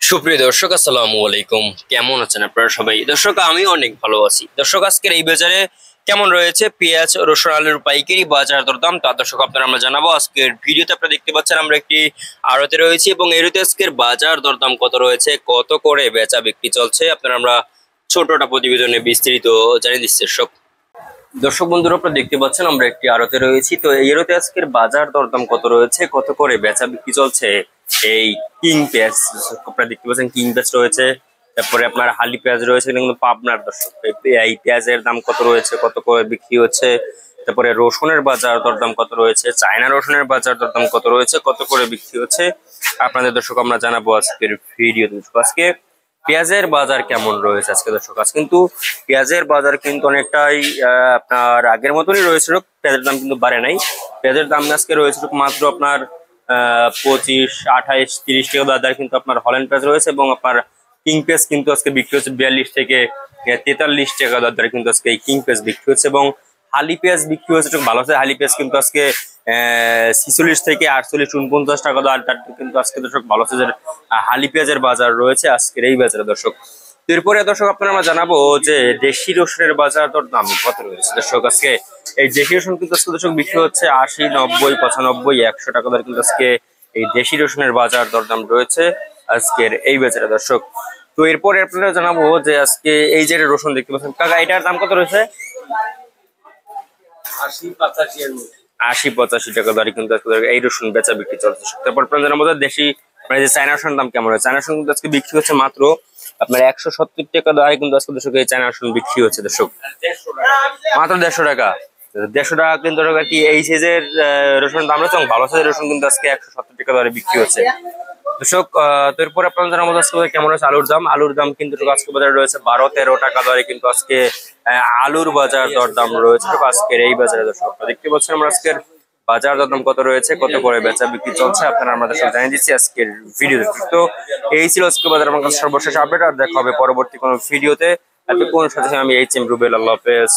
সুপ্রিয় দর্শক, আসসালামু আলাইকুম। কেমন আছেন আপনারা সবাই? দর্শক, আমি অনেক ভালো আছি। দর্শক, আজকের এই বাজারে কেমন রয়েছে পেঁয়াজ, রসুন, আলুর পাইকারি বাজার দরদাম তা দর্শক আপনারা আমরা জানাবো। আজকের ভিডিওতে আপনারা দেখতে পাচ্ছেন আমরা একটি আড়তে রয়েছি এবং এরতে আজকের বাজার দরদাম কত রয়েছে, কত করে বেচা বিক্রি চলছে আপনারা আমরা ছোটটা প্রতিবেদনে বিস্তারিত জানিয়ে দিচ্ছি। দর্শক বন্ধুরা, আপনারা দেখতে পাচ্ছেন আমরা একটি আড়তে রয়েছি। তো এই আড়তে আজকের বাজার দরদাম কত রয়েছে, কত করে বেচা বিক্রি চলছে। এই কিং পেঁয়াজ আপনারা দেখতে পাচ্ছেন, কিং পেঁয়াজ রয়েছে, তারপরে আপনার হালি পেঁয়াজ রয়েছে কিন্তু পাবনার। দর্শক, এই পেঁয়াজের দাম কত রয়েছে, কত করে বিক্রি হচ্ছে। তারপরে রসুনের বাজার দরদাম কত রয়েছে, চায়না রসুনের বাজার দরদাম কত রয়েছে, কত করে বিক্রি হচ্ছে আপনাদের দর্শক আমরা জানাবো আজকের ভিডিও। দর্শক, আজকে পেঁয়াজের বাজার কেমন রয়েছে আজকে দর্শক, আজ কিন্তু পেঁয়াজের বাজার কিন্তু অনেকটাই আপনার আগের মতনই রয়েছে। পেঁয়াজের দাম কিন্তু বাড়ে নাই। পেঁয়াজের দাম আজকে রয়েছে মাত্র আপনার 25, 28, 30 টাকা বাজার কিন্তু আপনার হল্যান্ড পেঁয়াজ রয়েছে এবং আপনার কিং পেঁয়াজ কিন্তু আজকে বিক্রি হচ্ছে 42 থেকে 43 টাকা দরে কিন্তু আজকে এই কিং পেঁয়াজ বিক্রি হচ্ছে এবং হালি পেঁয়াজ বিক্রি হচ্ছে একটু ভালো আছে। হালি পেঁয়াজ কিন্তু আজকে 46 থেকে 48, 49 টাকা দর কিন্তু আজকে দর্শক ভালো আছে হালি পেঁয়াজের বাজার রয়েছে আজকের এই বাজারে দর্শক। এরপরে দর্শক আপনারা আমরা জানাবো যে দেশি রসুনের বাজার দর দাম কত রয়েছে দর্শক। আজকে এই দেশি রসুন কিন্তু আজকে দর্শক বিক্রি হচ্ছে 80, 90, 95, 100 টাকা দরে কিন্তু আজকে এই দেশি রসুনের বাজার দরদাম রয়েছে আজকের এই বাজারে দর্শক। তো এরপরে আপনারা জানাবো যে আজকে এই যে রসুন দেখতে পাচ্ছেন কাকা, এটার দাম কত রয়েছে? 80-85 টাকা দরে কিন্তু এই রসুন বেচা বিক্রি চলছে। তারপর আপনারা জানাবো যে দেশি মানে যে চায়না রসুনের দাম কেমন হয়। চায়না রসুন কিন্তু আজকে বিক্রি হচ্ছে মাত্র আপনার 170 টাকা দরে কিন্তু আজকে দর্শক এই চায়না রসুন বিক্রি হচ্ছে দর্শক, মাত্র 150 টাকা। 150 টাকা কিন্তু আর কি এই সাইজের রসুনের দাম রয়েছে এবং ভালো সাইজের রসুন কিন্তু আজকে 170 টাকা দরে বিক্রি হচ্ছে দর্শক। এরপর আপনারা জানাবো আজকে কেমন হচ্ছে আলুর দাম। আলুর দাম কিন্তু আজকে বাজারে রয়েছে 12-13 টাকা দরে কিন্তু আজকে আলুর বাজার দরদাম রয়েছে আজকের এই বাজারে দর্শক। আপনারা দেখতে পাচ্ছেন আমরা আজকের বাজার দরদাম কত রয়েছে, কত করে বেচা বিক্রি চলছে আপনারা আমাদের সাথে জানিয়ে দিচ্ছি আজকের ভিডিওতে। তো এই ছিল আজকে বাজার আমার কাছে সর্বশেষ আপডেট। আর দেখা হবে পরবর্তী কোনো ভিডিওতে। এতক্ষণ সাথে আমি এইচ এম রুবেল। আল্লাহ হাফেজ।